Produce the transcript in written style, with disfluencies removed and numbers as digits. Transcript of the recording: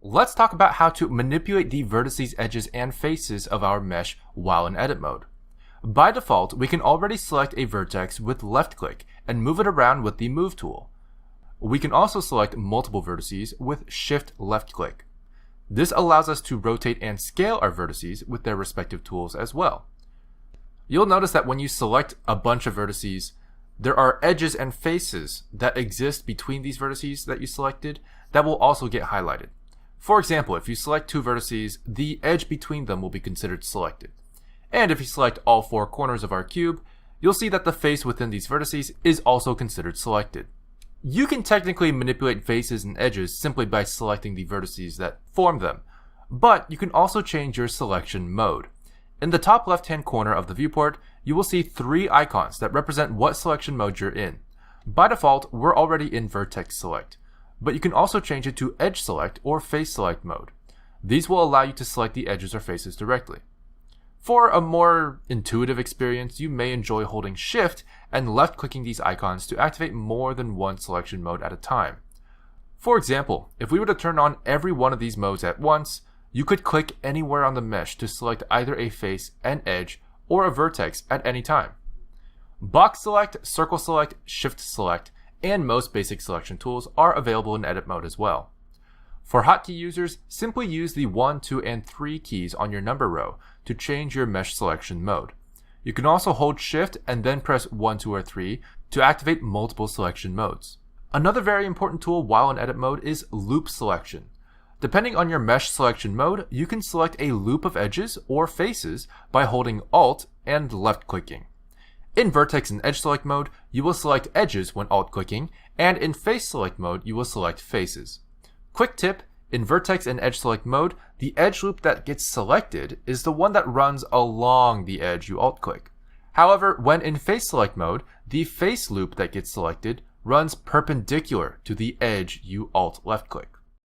Let's talk about how to manipulate the vertices, edges, and faces of our mesh while in edit mode. By default, we can already select a vertex with left click and move it around with the Move tool. We can also select multiple vertices with Shift left click. This allows us to rotate and scale our vertices with their respective tools as well. You'll notice that when you select a bunch of vertices, there are edges and faces that exist between these vertices that you selected that will also get highlighted. For example, if you select two vertices, the edge between them will be considered selected. And if you select all four corners of our cube, you'll see that the face within these vertices is also considered selected. You can technically manipulate faces and edges simply by selecting the vertices that form them, but you can also change your selection mode. In the top left-hand corner of the viewport, you will see three icons that represent what selection mode you're in. By default, we're already in Vertex Select, but you can also change it to Edge Select or Face Select mode. These will allow you to select the edges or faces directly. For a more intuitive experience, you may enjoy holding Shift and left-clicking these icons to activate more than one selection mode at a time. For example, if we were to turn on every one of these modes at once, you could click anywhere on the mesh to select either a face, an edge, or a vertex at any time. Box Select, Circle Select, Shift Select, and most basic selection tools are available in edit mode as well. For hotkey users, simply use the 1, 2, and 3 keys on your number row to change your mesh selection mode. You can also hold Shift and then press 1, 2, or 3 to activate multiple selection modes. Another very important tool while in edit mode is loop selection. Depending on your mesh selection mode, you can select a loop of edges or faces by holding Alt and left clicking. In Vertex and Edge Select mode, you will select edges when alt-clicking, and in Face Select mode, you will select faces. Quick tip, in Vertex and Edge Select mode, the edge loop that gets selected is the one that runs along the edge you alt-click. However, when in Face Select mode, the face loop that gets selected runs perpendicular to the edge you alt-left-click.